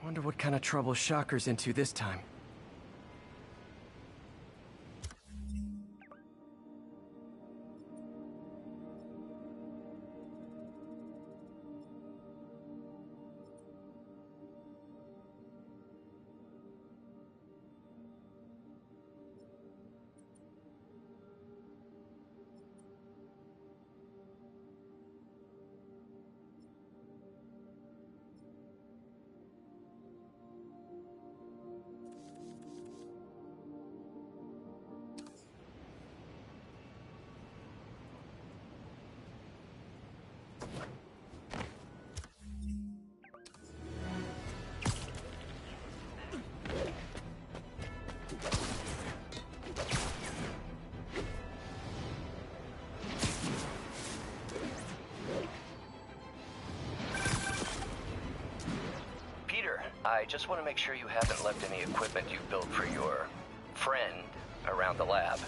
Wonder what kind of trouble Shocker's into this time. I just want to make sure you haven't left any equipment you built for your friend around the lab.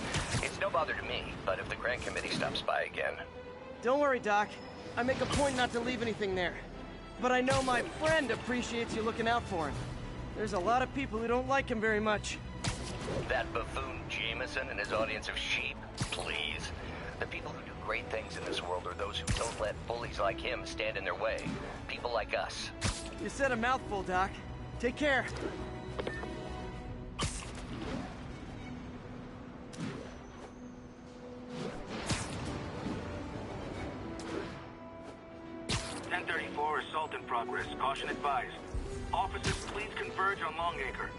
It's no bother to me, but if the grant committee stops by again... Don't worry, Doc. I make a point not to leave anything there. But I know my friend appreciates you looking out for him. There's a lot of people who don't like him very much. That buffoon Jameson and his audience of sheep? Please. The people who do great things in this world are those who don't let bullies like him stand in their way. People like us. You said a mouthful, Doc. Take care. Assault in progress. Caution advised. Officers, please converge on Longacre.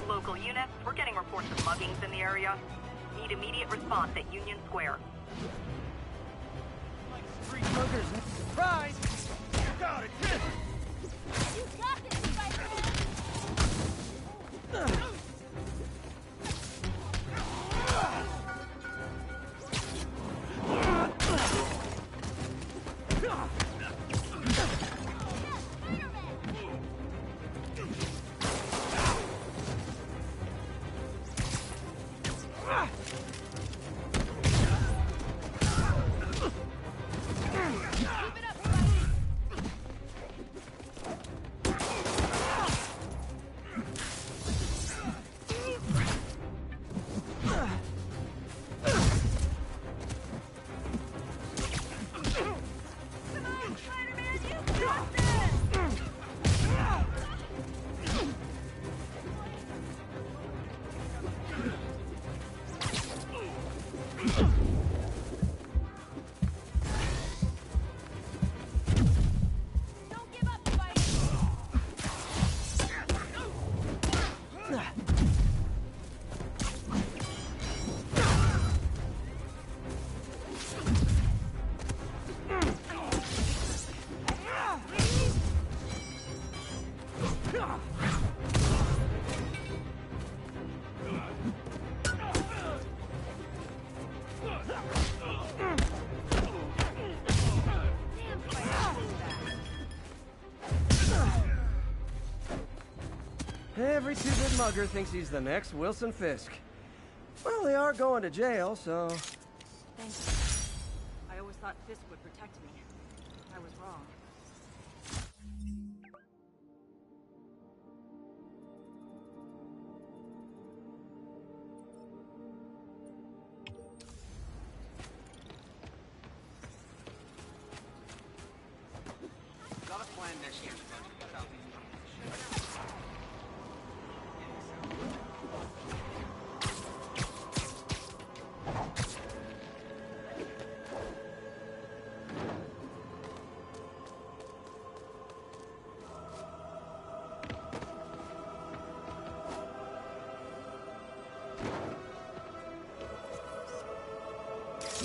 Local units, we're getting reports of muggings in the area. Need immediate response at Union Square. Like street muggers, surprise! You got it, kid! You got this, Spiderman! Every two-bit mugger thinks he's the next Wilson Fisk. Well, they are going to jail, so... Thank you. I always thought Fisk would protect me. I was wrong. Got a plan next year's budget without me.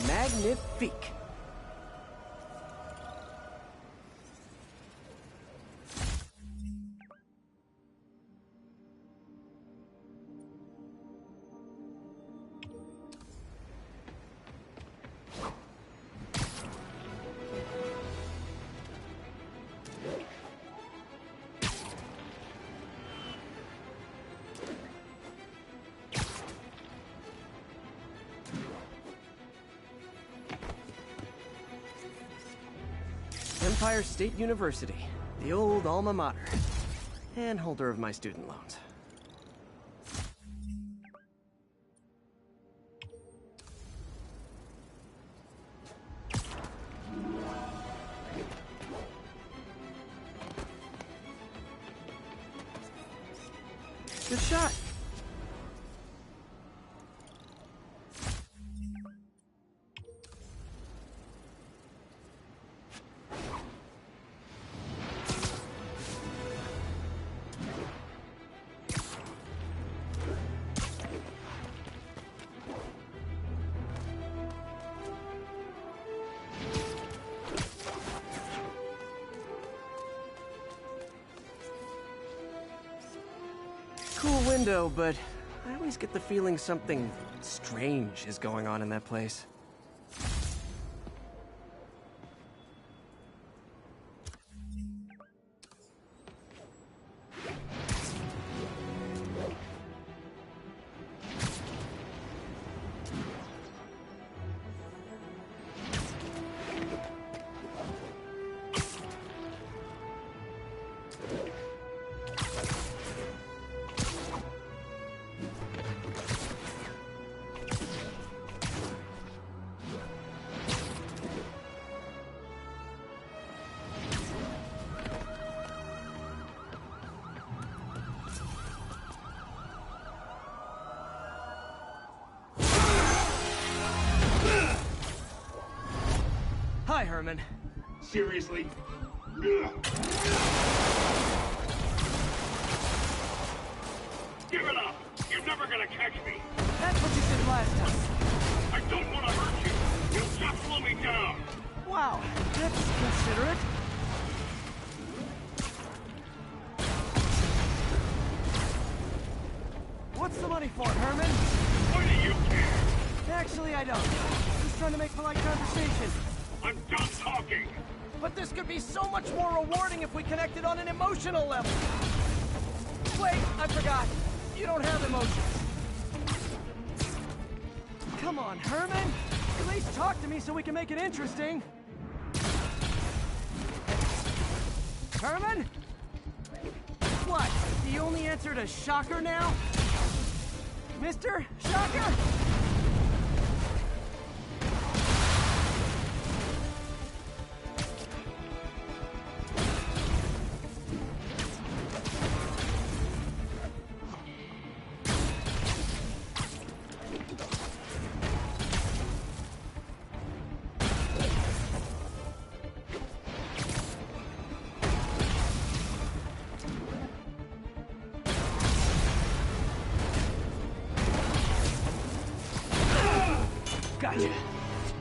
Magnifique. Empire State University, the old alma mater, and holder of my student loans. Good shot. Cool window, but I always get the feeling something strange is going on in that place. Hi, Herman. Seriously? Give it up! You're never gonna catch me! That's what you said last time. I don't want to hurt you! You'll just slow me down! Wow, that's considerate. What's the money for, Herman? Why do you care? Actually, I don't. Just trying to make polite conversation. I'm done talking! But this could be so much more rewarding if we connected on an emotional level. Wait, I forgot. You don't have emotions. Come on, Herman. At least talk to me so we can make it interesting. Herman? What? You only answered a shocker now? Mr. Shocker? Gotcha.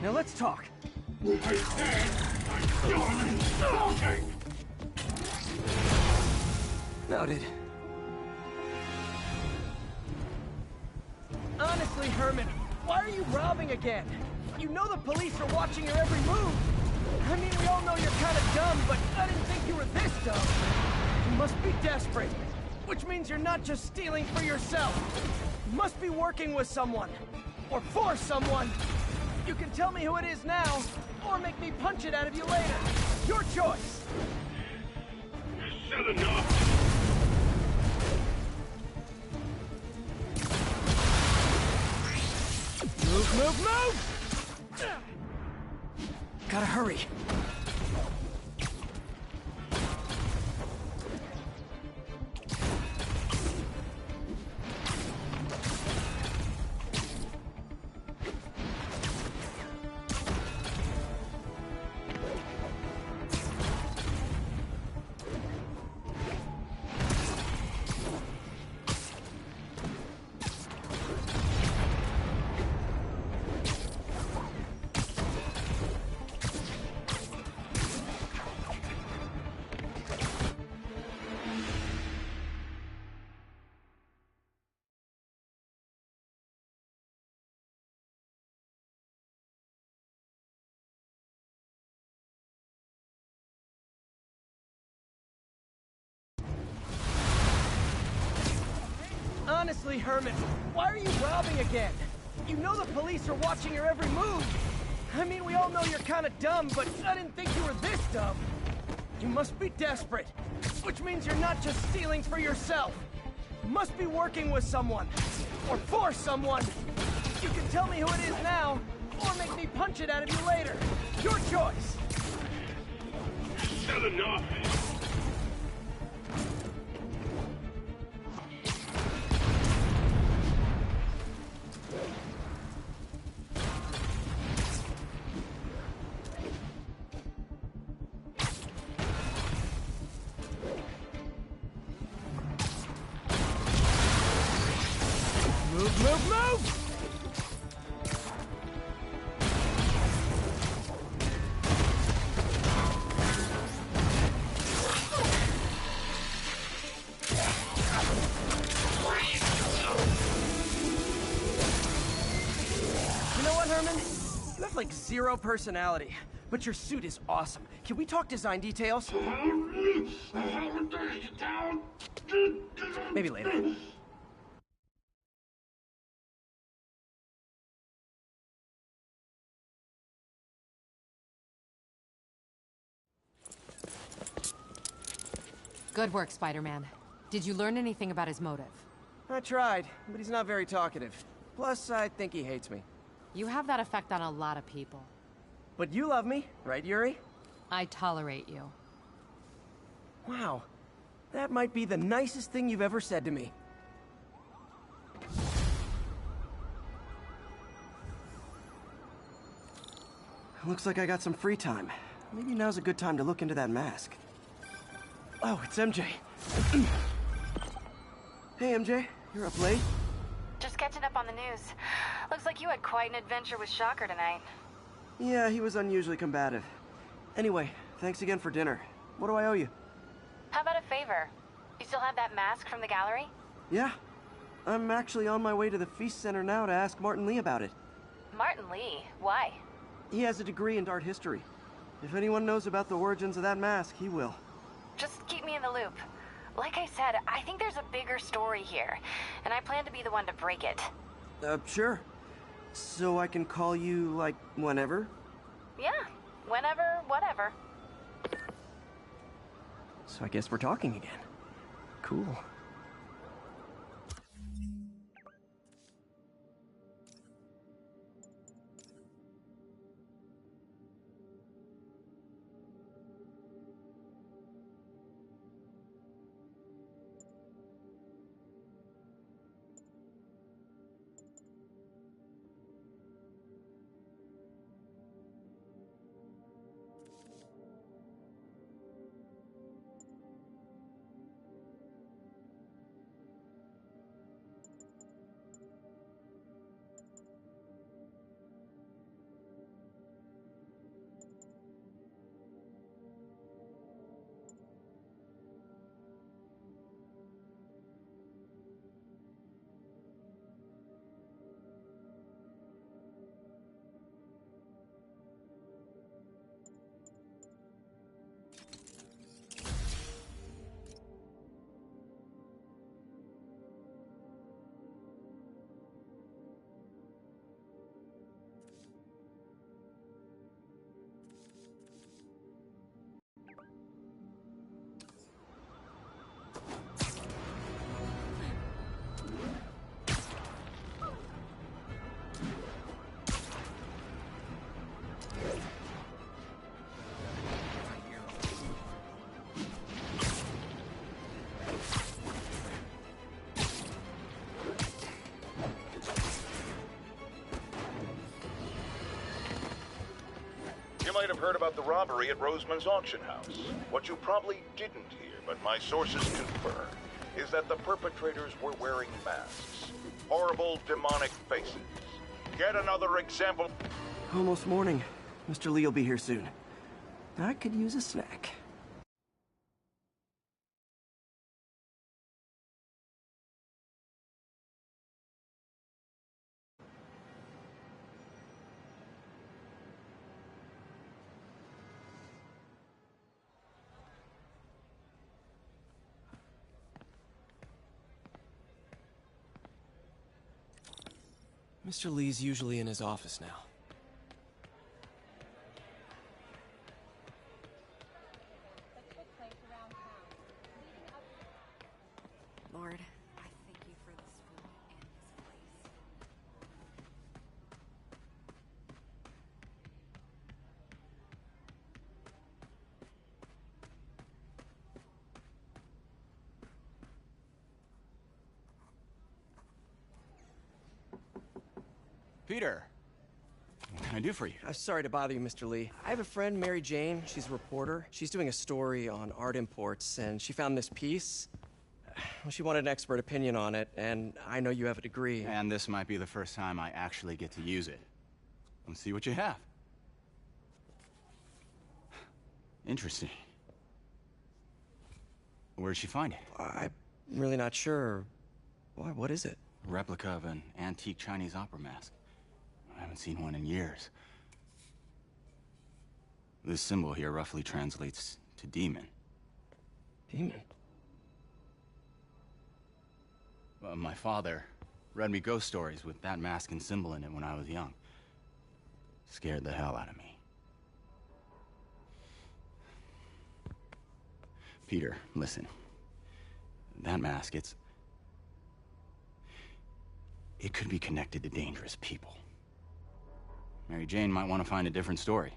Now let's talk. I said I'm done talking! Noted. Honestly, Herman, why are you robbing again? You know the police are watching your every move. I mean, we all know you're kind of dumb, but I didn't think you were this dumb. You must be desperate, which means you're not just stealing for yourself. You must be working with someone, or for someone. You can tell me who it is now, or make me punch it out of you later. Your choice. Said enough! Move, move, move! Gotta hurry. Seriously, Herman, why are you robbing again? You know the police are watching your every move. I mean, we all know you're kind of dumb, but I didn't think you were this dumb. You must be desperate, which means you're not just stealing for yourself. You must be working with someone, or for someone. You can tell me who it is now, or make me punch it out of you later. Your choice. Still enough. Move, move, move! You know what, Herman? You have like zero personality, but your suit is awesome. Can we talk design details? Maybe later. Good work, Spider-Man. Did you learn anything about his motive? I tried, but he's not very talkative. Plus, I think he hates me. You have that effect on a lot of people. But you love me, right, Yuri? I tolerate you. Wow. That might be the nicest thing you've ever said to me. Looks like I got some free time. Maybe now's a good time to look into that mask. Oh, it's MJ. Hey, MJ. You're up late? Just catching up on the news. Looks like you had quite an adventure with Shocker tonight. Yeah, he was unusually combative. Anyway, thanks again for dinner. What do I owe you? How about a favor? You still have that mask from the gallery? Yeah. I'm actually on my way to the Feast Center now to ask Martin Lee about it. Martin Lee? Why? He has a degree in art history. If anyone knows about the origins of that mask, he will. Just keep me in the loop. Like I said, I think there's a bigger story here, and I plan to be the one to break it. Sure. So I can call you, like, whenever? Yeah, whenever, whatever. So I guess we're talking again. Cool. You might have heard about the robbery at Roseman's auction house. What you probably didn't hear, but my sources confirm, is that the perpetrators were wearing masks. Horrible, demonic faces. Yet another example. Almost morning. Mr. Lee will be here soon. I could use a snack. Mr. Lee's usually in his office now. Lord, I thank you for this food and this place. Peter, what can I do for you? I'm sorry to bother you, Mr. Lee. I have a friend, Mary Jane. She's a reporter. She's doing a story on art imports, and she found this piece. Well, she wanted an expert opinion on it, and I know you have a degree. And this might be the first time I actually get to use it. Let's see what you have. Interesting. Where did she find it? I'm really not sure. Why, what is it? A replica of an antique Chinese opera mask. I haven't seen one in years. This symbol here roughly translates to demon. Demon? My father read me ghost stories with that mask and symbol in it when I was young. Scared the hell out of me. Peter, listen. That mask, it could be connected to dangerous people. Mary Jane might want to find a different story.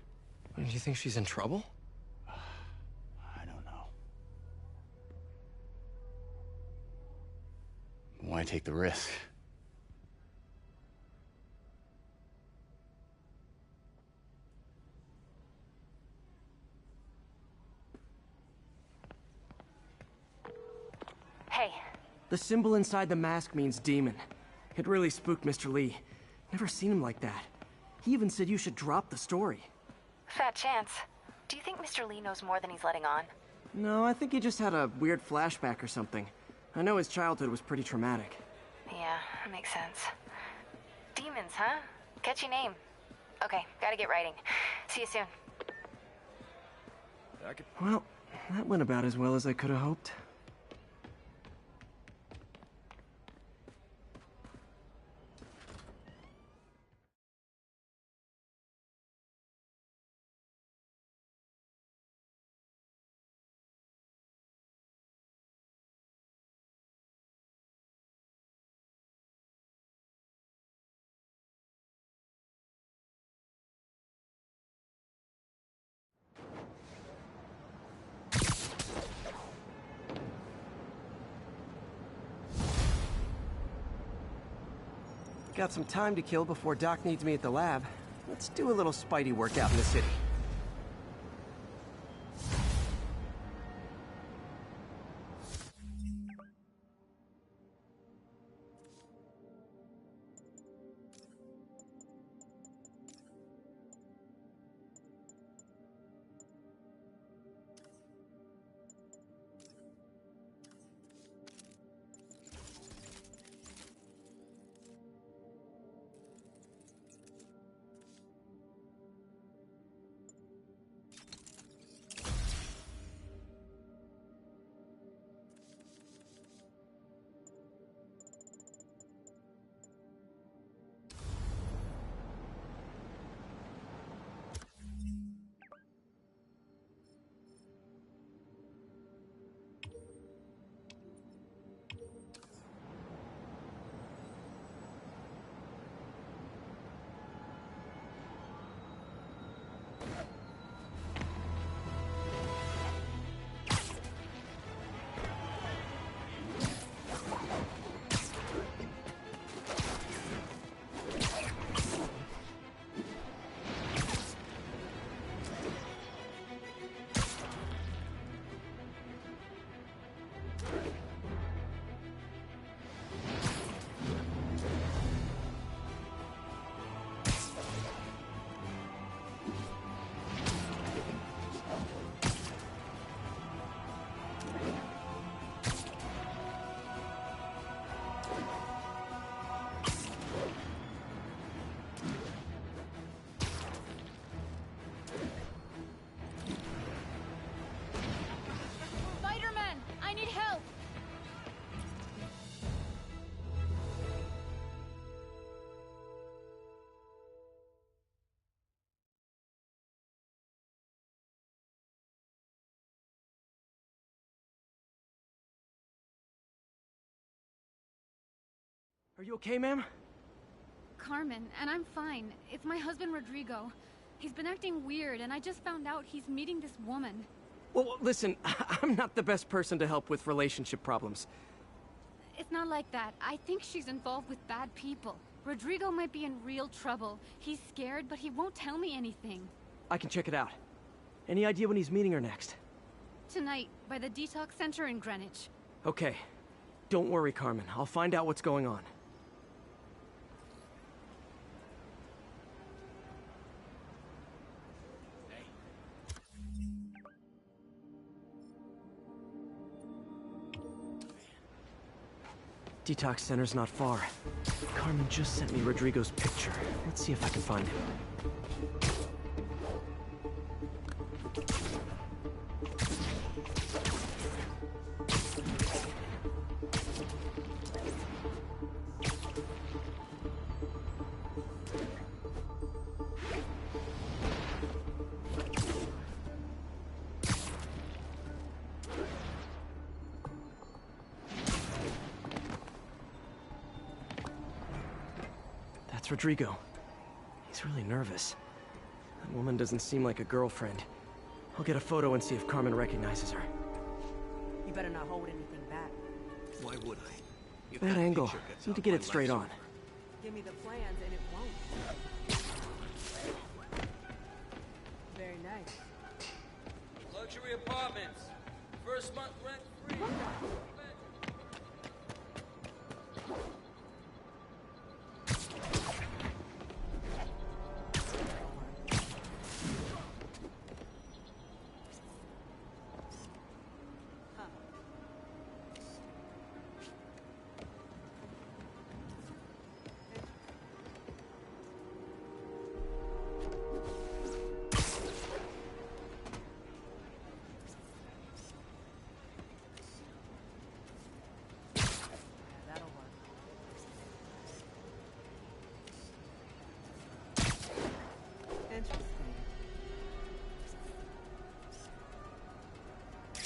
Do you think she's in trouble? I don't know. Why take the risk? Hey, The symbol inside the mask means demon. It really spooked Mr. Lee. Never seen him like that. He even said you should drop the story. fat chance. Do you think Mr. Lee knows more than he's letting on? No, I think he just had a weird flashback or something. I know his childhood was pretty traumatic. Yeah, that makes sense. Demons, huh? Catchy name. Okay, gotta get writing. See you soon. Well, that went about as well as I could have hoped. Got some time to kill before Doc needs me at the lab. Let's do a little Spidey workout in the city. Are you okay, ma'am? Carmen, and I'm fine. It's my husband, Rodrigo. He's been acting weird, and I just found out he's meeting this woman. Well, listen, I'm not the best person to help with relationship problems. It's not like that. I think she's involved with bad people. Rodrigo might be in real trouble. He's scared, but he won't tell me anything. I can check it out. Any idea when he's meeting her next? Tonight, by the detox center in Greenwich. Okay. Don't worry, Carmen. I'll find out what's going on. Detox center's not far. Carmen just sent me Rodrigo's picture. Let's see if I can find him. Rodrigo. He's really nervous. That woman doesn't seem like a girlfriend. I'll get a photo and see if Carmen recognizes her. You better not hold anything back. Why would I? If Bad angle. gets Need to out, get my it straight life's on. over. Give me the plans and it won't. Very nice. Luxury apartments. First month rent free.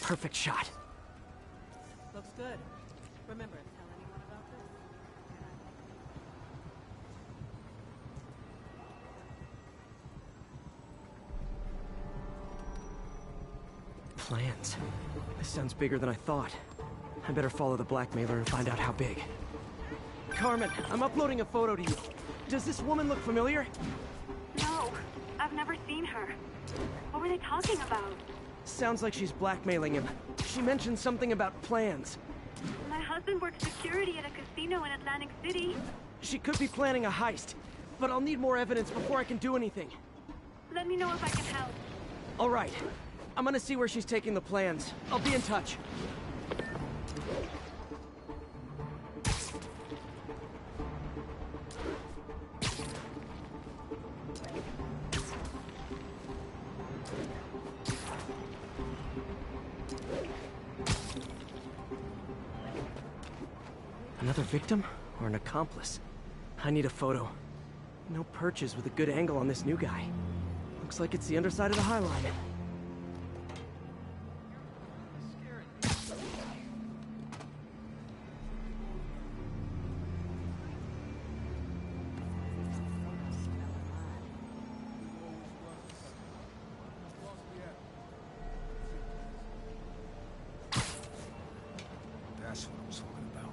Perfect shot. Looks good. Remember, tell anyone about this? Plans. This sounds bigger than I thought. I better follow the blackmailer and find out how big. Carmen, I'm uploading a photo to you. Does this woman look familiar? No, I've never seen her. What were they talking about? Sounds like she's blackmailing him. She mentioned something about plans. My husband works security at a casino in Atlantic City. She could be planning a heist, but I'll need more evidence before I can do anything. Let me know if I can help. All right. I'm gonna see where she's taking the plans. I'll be in touch. Another victim or an accomplice? I need a photo. No perches with a good angle on this new guy. Looks like it's the underside of the High Line. That's what I'm talking about.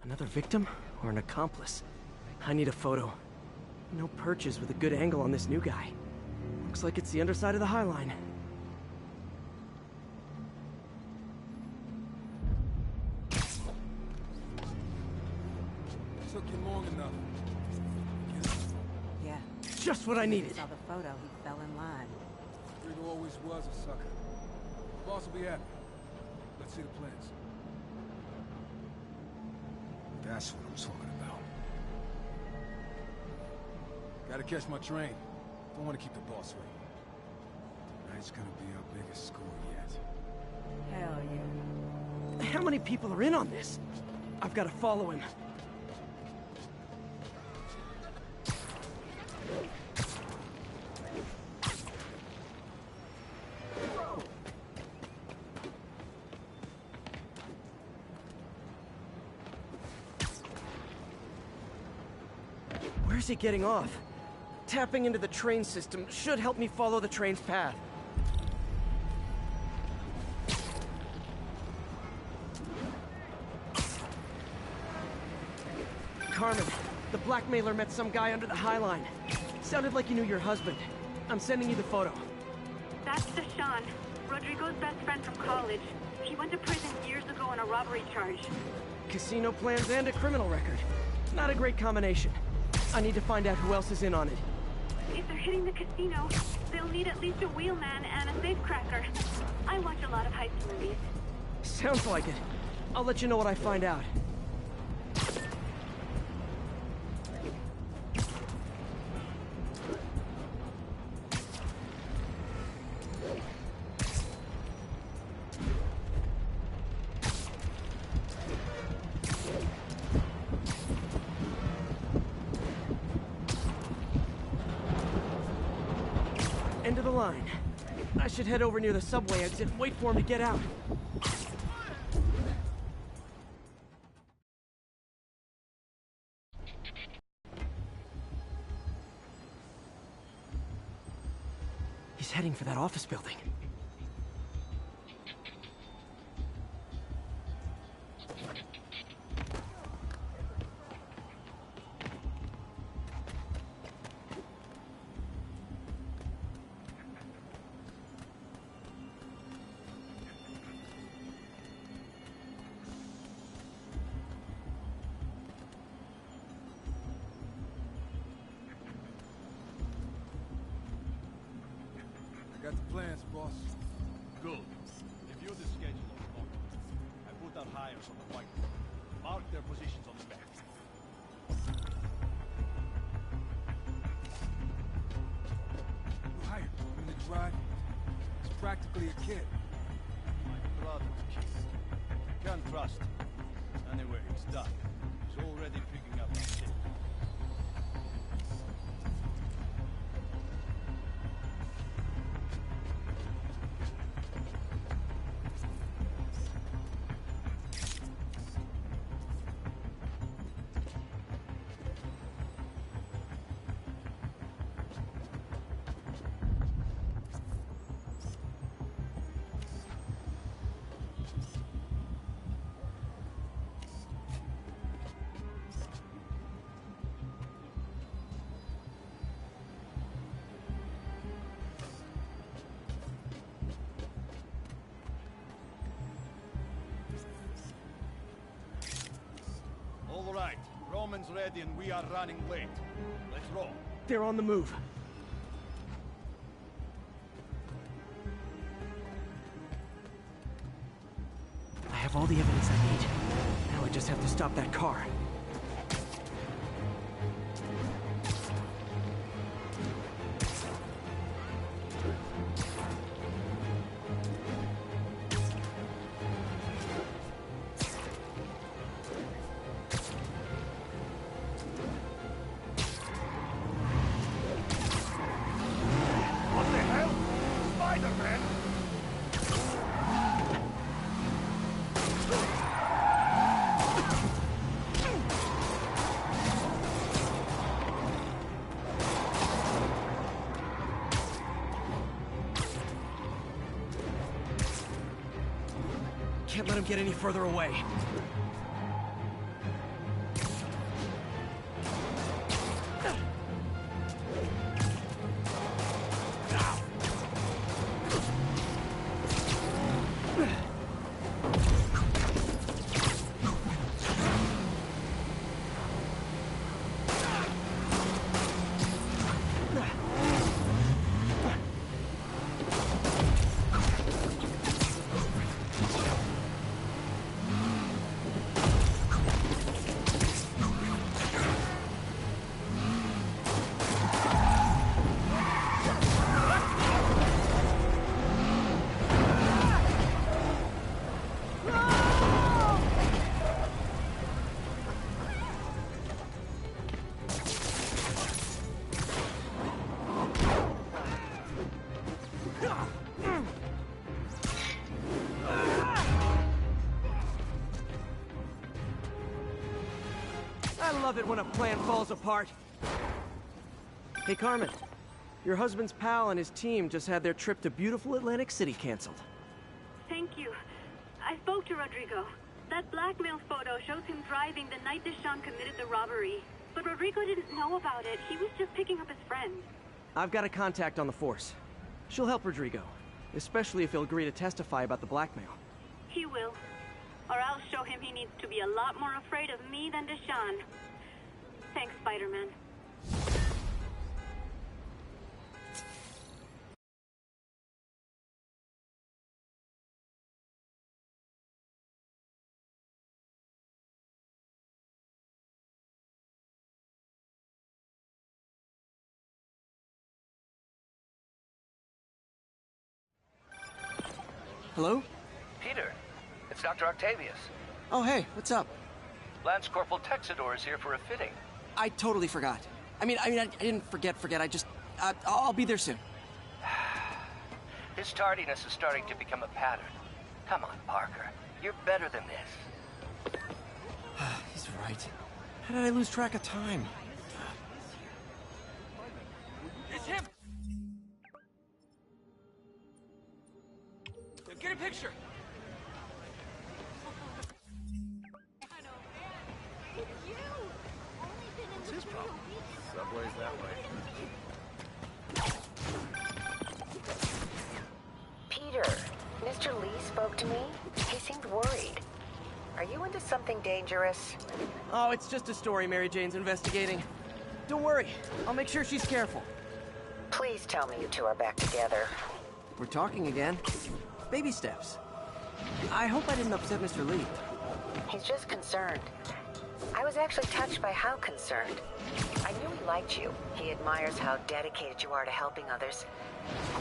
Another victim or an accomplice? I need a photo. No perches with a good angle on this new guy. Looks like it's the underside of the High Line. Took you long enough. Yeah. Just what I needed. Saw the photo, he fell in line. Rodrigo always was a sucker. Boss will be happy. Let's see the plans. That's what I'm talking about. Gotta catch my train. Don't want to keep the boss waiting. Tonight's gonna be our biggest score yet. Hell yeah. How many people are in on this? I've got to follow him. backseat getting off. Tapping into the train system should help me follow the train's path. Carmen, the blackmailer met some guy under the High Line. Sounded like he knew your husband. I'm sending you the photo. That's Deshaun, Rodrigo's best friend from college. He went to prison years ago on a robbery charge. Casino plans and a criminal record. Not a great combination. I need to find out who else is in on it. If they're hitting the casino, they'll need at least a wheelman and a safecracker. I watch a lot of heist movies. Sounds like it. I'll let you know what I find out. End of the line. I should head over near the subway exit and wait for him to get out. He's heading for that office building. Got the plans, boss. Good. Review the schedule of the moment. I put out hires on the whiteboard. Mark their positions on the map. You hired him in the drive. He's practically a kid. My brother's kid. Can't trust him. Anyway, he's done. He's already picking up on shit. All right, Roman's ready and we are running late. Let's roll. They're on the move. I have all the evidence I need. Now I just have to stop that car. What the hell? Spiderman? Can't let him get any further away. I love it when a plan falls apart. Hey, Carmen. Your husband's pal and his team just had their trip to beautiful Atlantic City canceled. Thank you. I spoke to Rodrigo. That blackmail photo shows him driving the night Deshawn committed the robbery. But Rodrigo didn't know about it. He was just picking up his friend. I've got a contact on the force. She'll help Rodrigo, especially if he'll agree to testify about the blackmail. He will. Or I'll show him he needs to be a lot more afraid of me than Deshawn. Thanks, Spiderman. Hello? Peter, it's Dr. Octavius. Oh, hey, what's up? Lance Corporal Texador is here for a fitting. I totally forgot. I didn't forget. I just, I'll be there soon. His tardiness is starting to become a pattern. Come on, Parker. You're better than this. He's right. How did I lose track of time? It's him! Get a picture! What's his problem? Subway's that way. Peter, Mr. Lee spoke to me. He seemed worried. Are you into something dangerous? Oh, it's just a story Mary Jane's investigating. Don't worry, I'll make sure she's careful. Please tell me you two are back together. We're talking again. Baby steps. I hope I didn't upset Mr. Lee. He's just concerned. I was actually touched by how concerned. I knew he liked you. He admires how dedicated you are to helping others.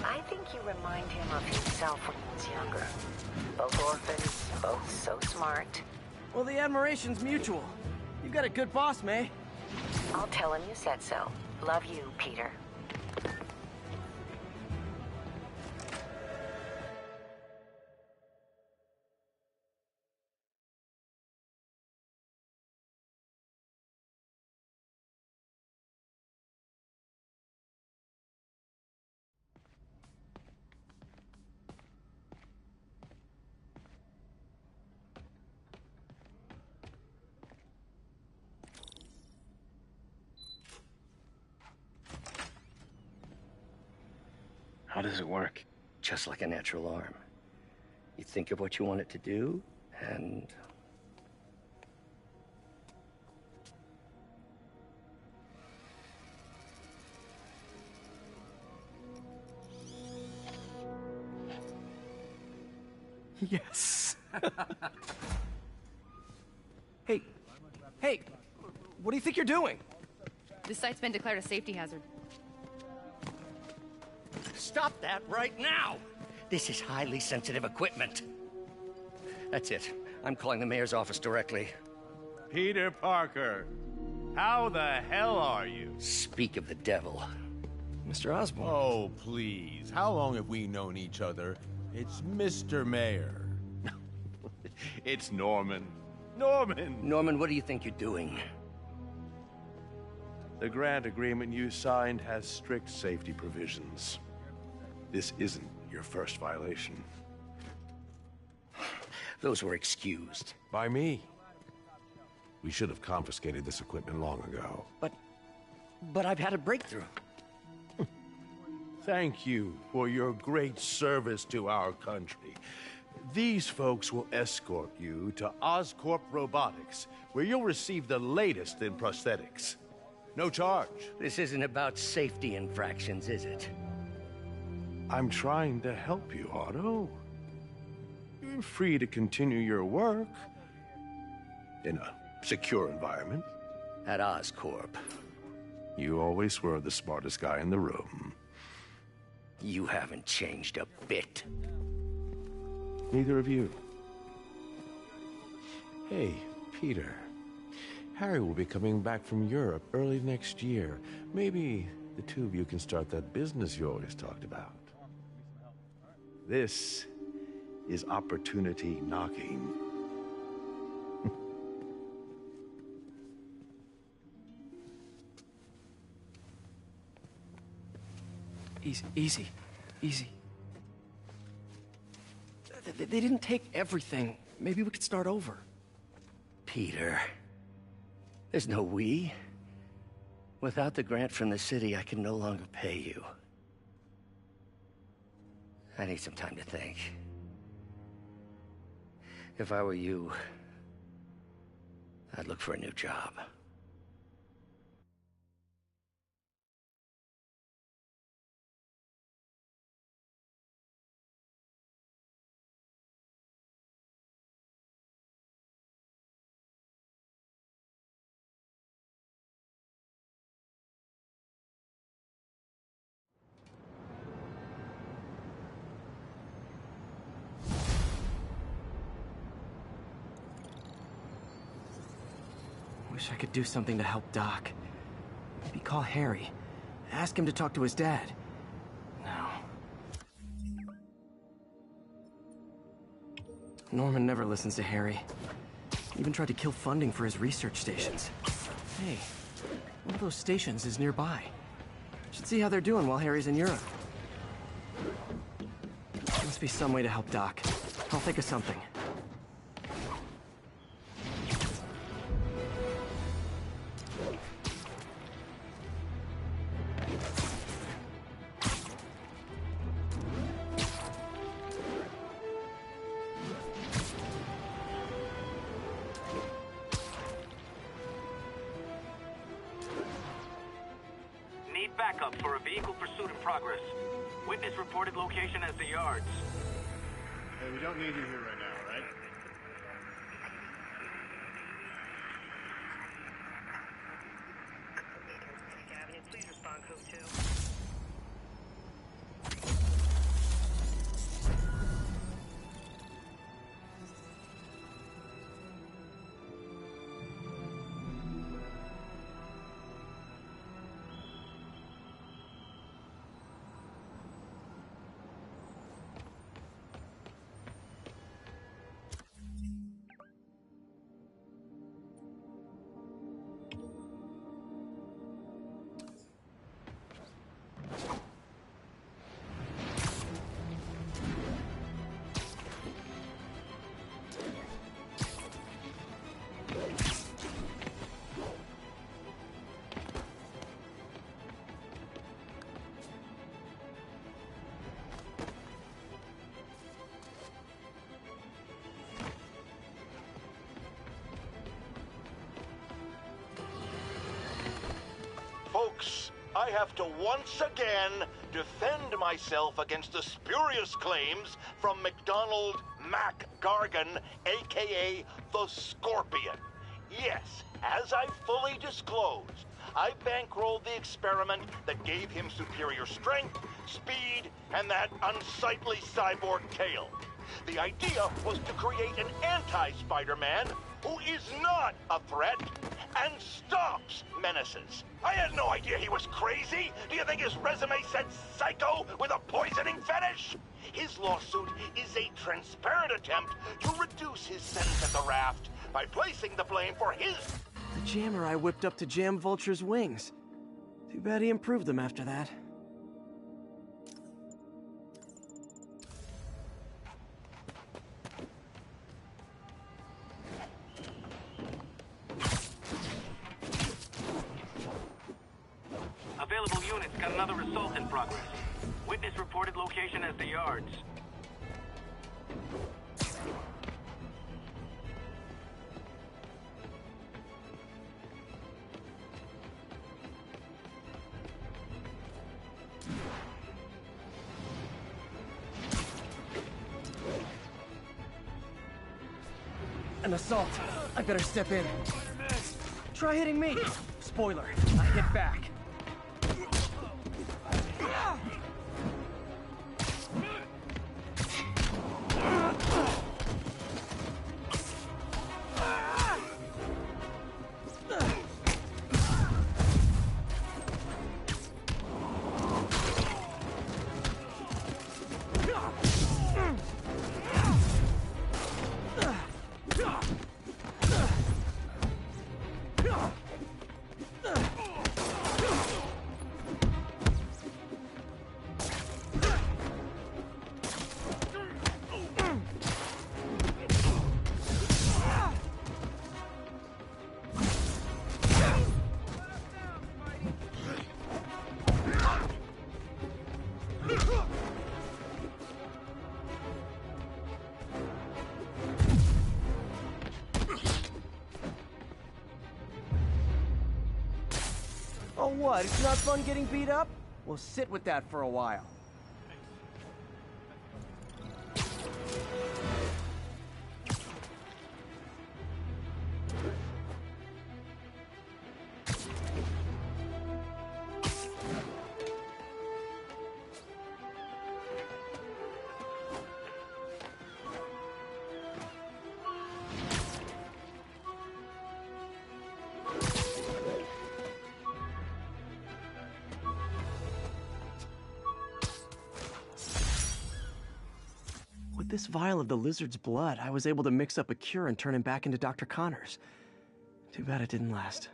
I think you remind him of himself when he was younger. Both orphans, both so smart. Well, the admiration's mutual. You've got a good boss, May. I'll tell him you said so. Love you, Peter. How does it work? Just like a natural arm. You think of what you want it to do, and... Yes. Hey, what do you think you're doing? This site's been declared a safety hazard. Stop that right now! This is highly sensitive equipment. That's it. I'm calling the mayor's office directly. Peter Parker, how the hell are you? Speak of the devil. Mr. Osborn. Oh, please. How long have we known each other? It's Mr. Mayor. It's Norman. Norman, what do you think you're doing? The grant agreement you signed has strict safety provisions. This isn't your first violation. Those were excused. By me. We should have confiscated this equipment long ago. But I've had a breakthrough. Thank you for your great service to our country. These folks will escort you to Oscorp Robotics, where you'll receive the latest in prosthetics. No charge. This isn't about safety infractions, is it? I'm trying to help you, Otto. You're free to continue your work in a secure environment. At Oscorp. You always were the smartest guy in the room. You haven't changed a bit. Neither of you. Hey, Peter. Harry will be coming back from Europe early next year. Maybe the two of you can start that business you always talked about. This is opportunity knocking. Easy. They didn't take everything. Maybe we could start over. Peter. There's no we. Without the grant from the city, I can no longer pay you. I need some time to think. If I were you, I'd look for a new job. Wish I could do something to help Doc. Maybe call Harry. Ask him to talk to his dad. No. Norman never listens to Harry. Even tried to kill funding for his research stations. Hey, one of those stations is nearby. Should see how they're doing while Harry's in Europe. Must be some way to help Doc. I'll think of something. Backup for a vehicle pursuit in progress. Witness reported location as the yards. Hey, we don't need you here right now, right? Please respond, Code 2. Folks, I have to once again defend myself against the spurious claims from McDonald Mac Gargan, aka the Scorpion. Yes, as I fully disclosed, I bankrolled the experiment that gave him superior strength, speed, and that unsightly cyborg tail. The idea was to create an anti-Spider-Man who is not a threat and stops menaces. I had no idea he was crazy. Do you think his resume said psycho with a poisoning fetish? His lawsuit is a transparent attempt to reduce his sentence at the raft by placing the blame for his... The jammer I whipped up to jam Vulture's wings. Too bad he improved them after that. Available units got another assault in progress. Witness reported location as the yards. An assault. I better step in. Try hitting me. Spoiler, I hit back. what, it's not fun getting beat up? Well, sit with that for a while. With this vial of the lizard's blood, I was able to mix up a cure and turn him back into Dr. Connors. Too bad it didn't last.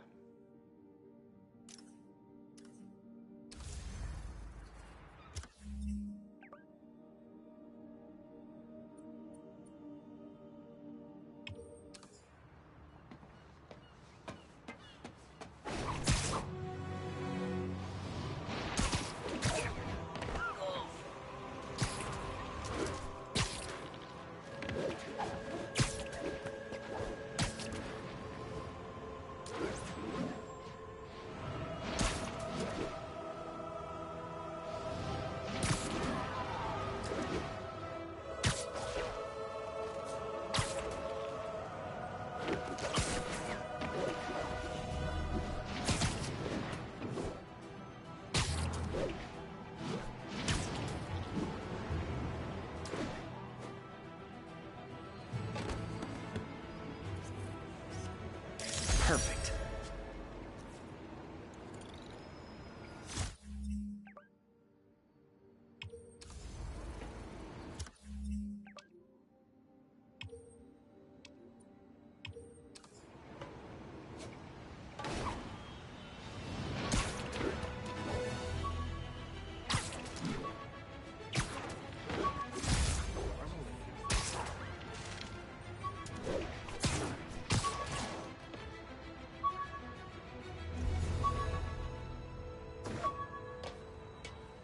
Perfect.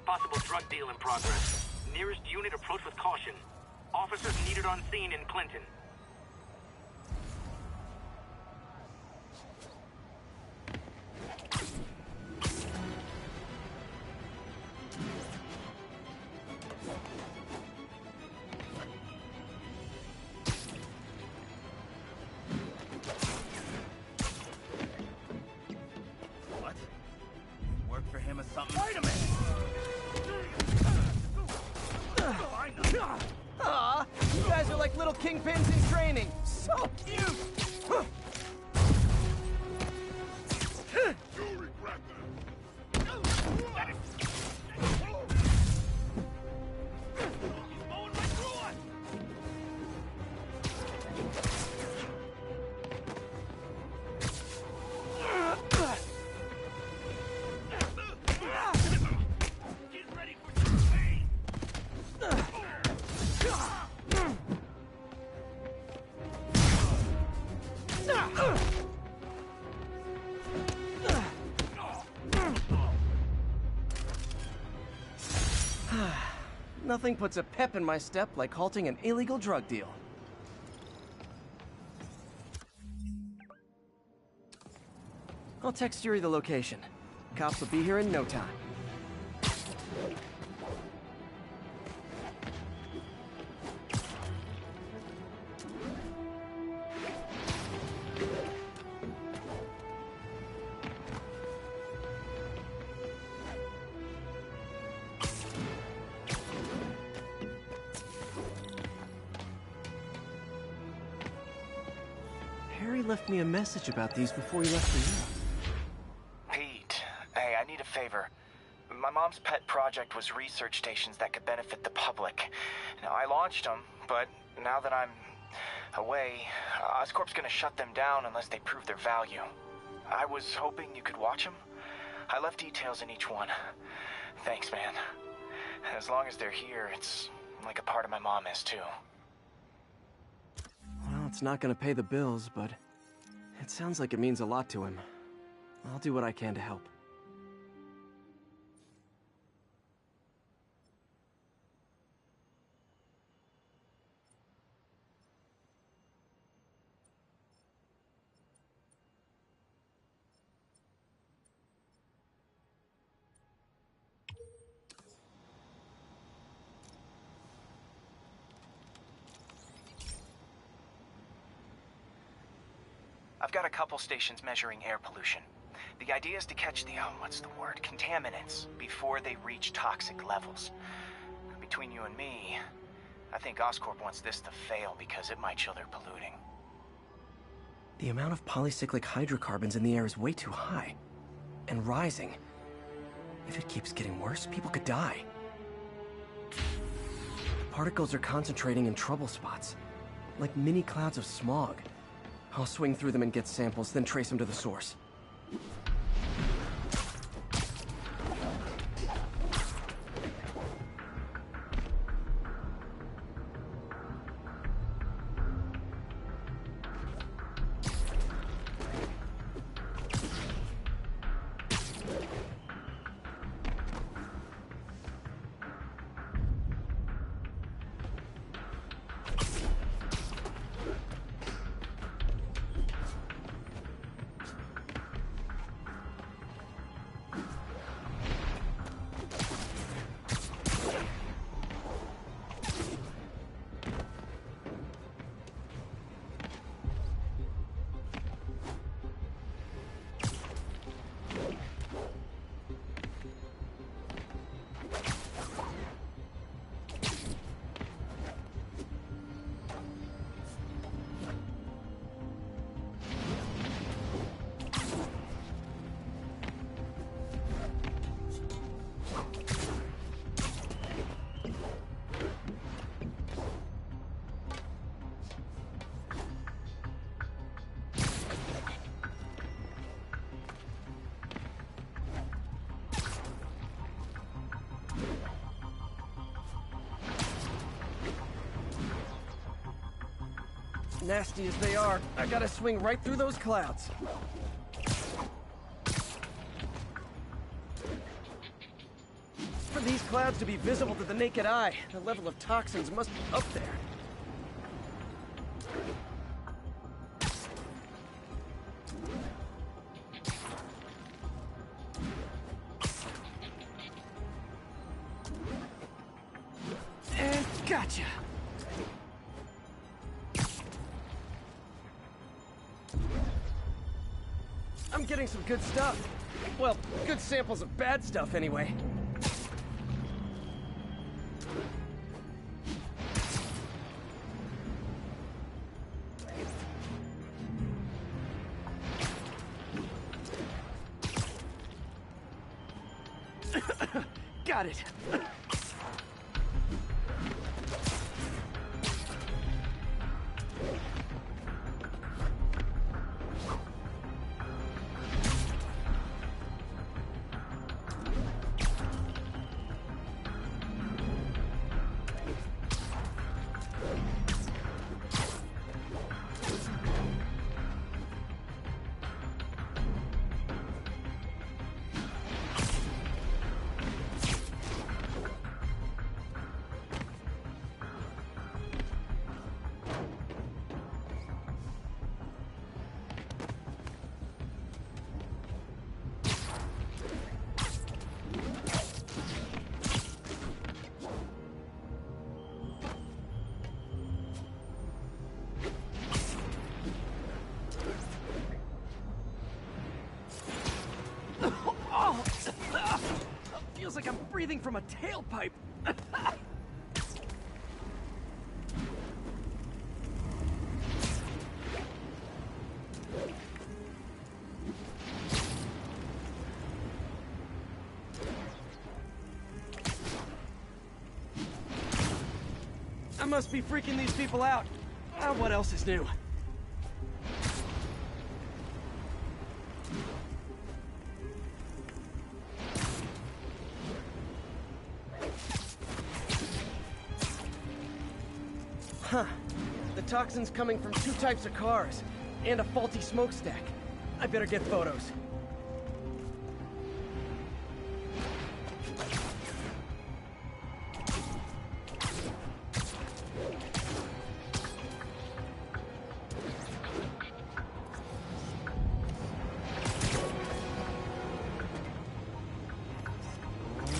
Possible drug deal in progress. Nearest unit approach with caution. Officers needed on scene in Clinton. What? Work for him or something? Spiderman! Aw, you guys are like little kingpins in training. So cute! Nothing puts a pep in my step like halting an illegal drug deal. I'll text Yuri the location. Cops will be here in no time. Harry left me a message about these before he left for you. Pete, hey, I need a favor. My mom's pet project was research stations that could benefit the public. Now, I launched them, but now that I'm away, Oscorp's gonna shut them down unless they prove their value. I was hoping you could watch them. I left details in each one. Thanks, man. As long as they're here, it's like a part of my mom is, too. Well, it's not gonna pay the bills, but it sounds like it means a lot to him. I'll do what I can to help. I've got a couple stations measuring air pollution. The idea is to catch the, contaminants before they reach toxic levels. Between you and me, I think Oscorp wants this to fail because it might show they're polluting. The amount of polycyclic hydrocarbons in the air is way too high. And rising. If it keeps getting worse, people could die. The particles are concentrating in trouble spots, like mini clouds of smog. I'll swing through them and get samples, then trace them to the source. Nasty as they are, I gotta swing right through those clouds. For these clouds to be visible to the naked eye, the level of toxins must be up there. And gotcha! I'm getting some good stuff. Well, good samples of bad stuff, anyway. Got it. Feels like I'm breathing from a tailpipe. I must be freaking these people out. What else is new? Huh. The toxin's coming from two types of cars, and a faulty smokestack. I better get photos.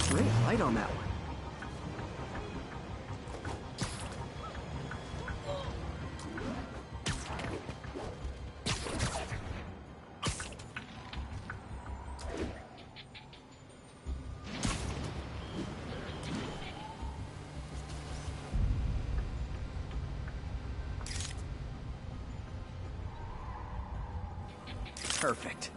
Great light on that one. Perfect.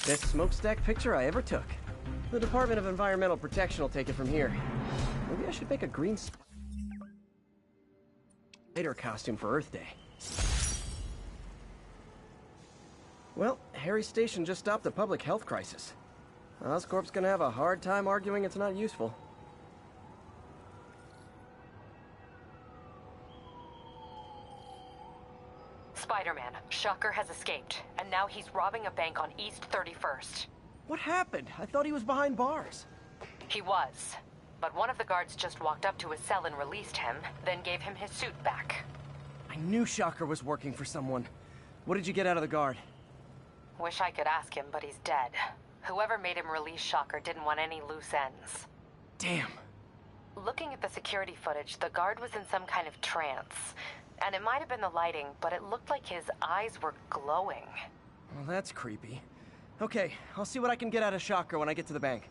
Best smokestack picture I ever took. The Department of Environmental Protection will take it from here. Maybe I should make a green spider costume for Earth Day. Well, Harry's station just stopped a public health crisis. Oscorp's gonna have a hard time arguing it's not useful. Spiderman, Shocker has escaped, and now he's robbing a bank on East 31st. What happened? I thought he was behind bars. He was, but one of the guards just walked up to his cell and released him, then gave him his suit back. I knew Shocker was working for someone. What did you get out of the guard? Wish I could ask him, but he's dead. Whoever made him release Shocker didn't want any loose ends. Damn. Looking at the security footage, the guard was in some kind of trance. And it might have been the lighting, but it looked like his eyes were glowing. Well, that's creepy. Okay, I'll see what I can get out of Shocker when I get to the bank.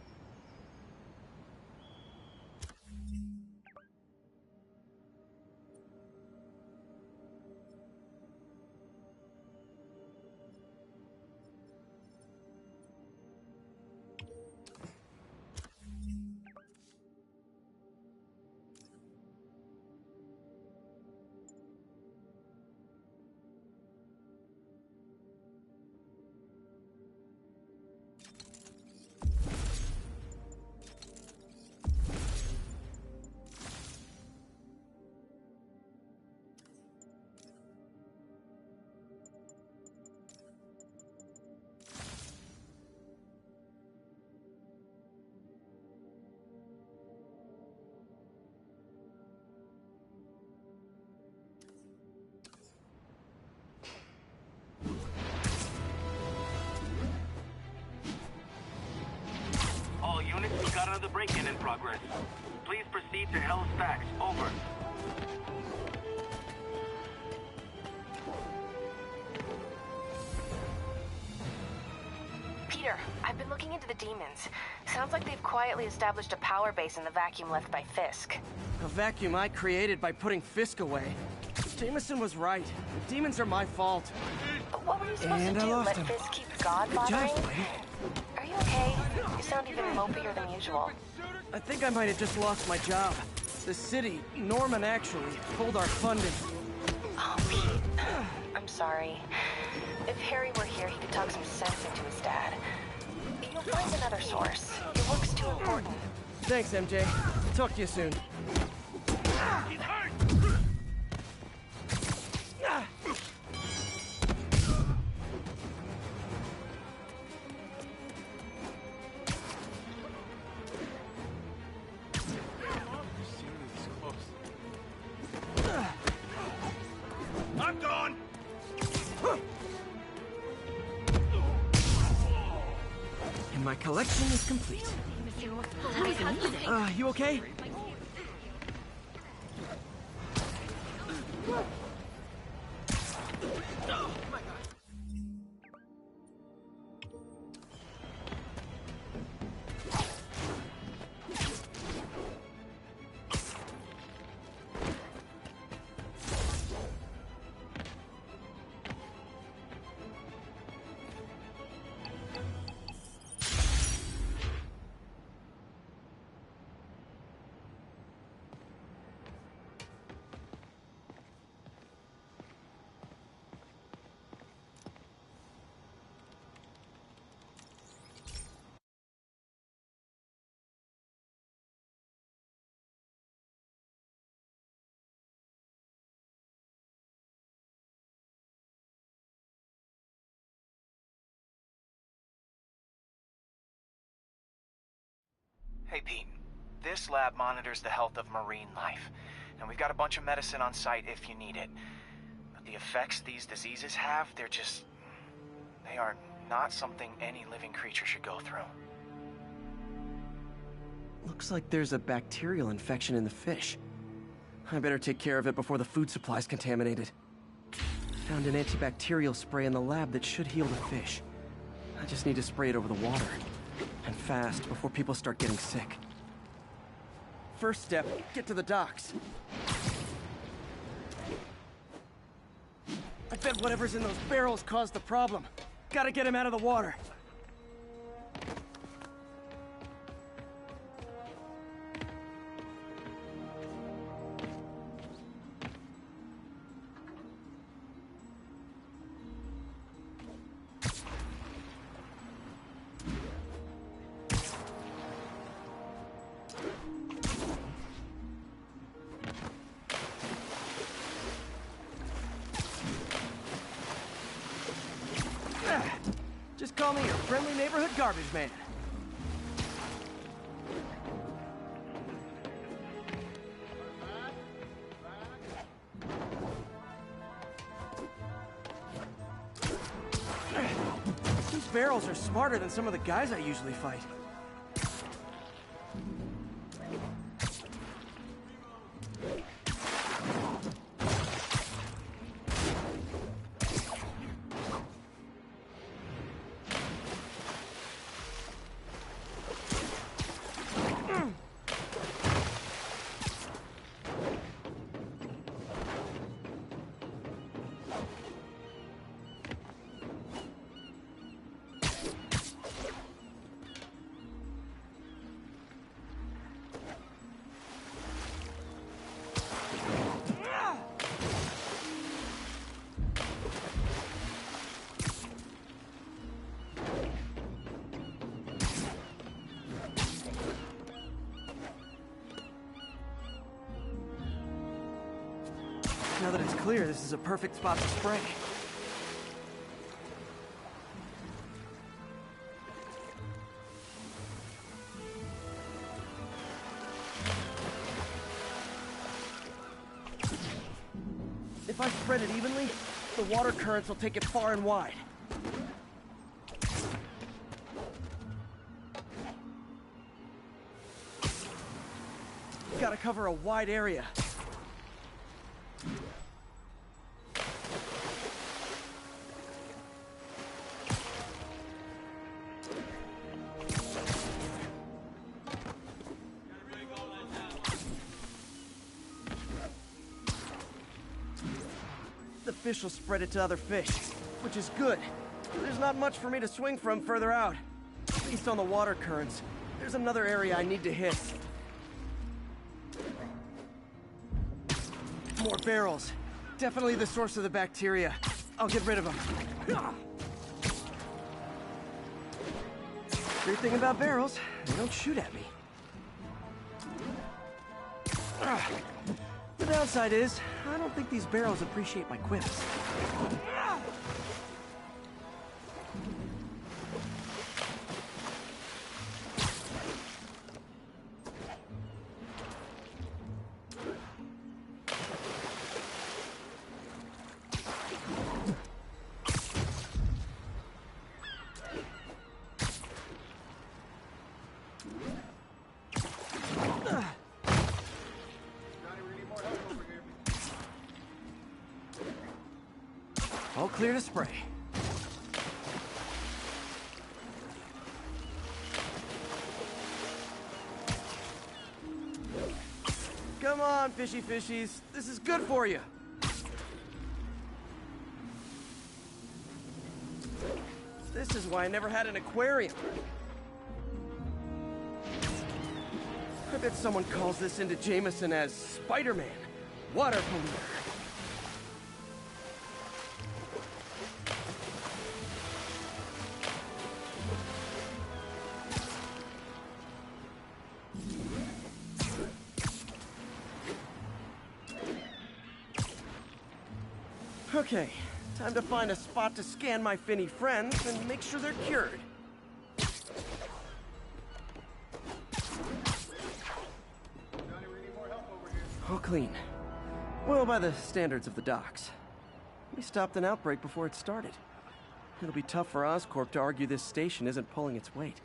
All units, we got another break-in in progress. Please proceed to Hell's Stacks. Over. Peter, I've been looking into the demons. Sounds like they've quietly established a power base in the vacuum left by Fisk. A vacuum I created by putting Fisk away. Jameson was right. The demons are my fault. But what were you supposed And to I do? lost Let him. Fisk keep God Good bothering? job, Spidey. Are you okay? You sound even mopier than usual. I think I might have just lost my job. The city, Norman actually, pulled our funding. Oh, Pete. I'm sorry. If Harry were here, he could talk some sense into his dad. You'll find another source. Your work's too important. Thanks, MJ. Talk to you soon. I'm gone! And my collection is complete. You okay? Hey, Pete. This lab monitors the health of marine life, and we've got a bunch of medicine on site if you need it. But the effects these diseases have, they are not something any living creature should go through. Looks like there's a bacterial infection in the fish. I better take care of it before the food supply's contaminated. Found an antibacterial spray in the lab that should heal the fish. I just need to spray it over the water. And fast, before people start getting sick. First step, get to the docks. I bet whatever's in those barrels caused the problem. Gotta get him out of the water. Just call me your friendly neighborhood garbage man. These barrels are smarter than some of the guys I usually fight. Now that it's clear, this is a perfect spot to spray. If I spread it evenly, the water currents will take it far and wide. Gotta cover a wide area. The fish will spread it to other fish, which is good. There's not much for me to swing from further out. At least on the water currents. There's another area I need to hit. More barrels. Definitely the source of the bacteria. I'll get rid of them. Great thing about barrels, they don't shoot at me. The downside is, I don't think these barrels appreciate my quips. All clear to spray. Come on, fishy fishies. This is good for you. This is why I never had an aquarium. I bet someone calls this into Jameson as Spiderman, water polluter. Okay, time to find a spot to scan my finny friends and make sure they're cured. clean. Well, by the standards of the docks. We stopped an outbreak before it started. It'll be tough for Oscorp to argue this station isn't pulling its weight.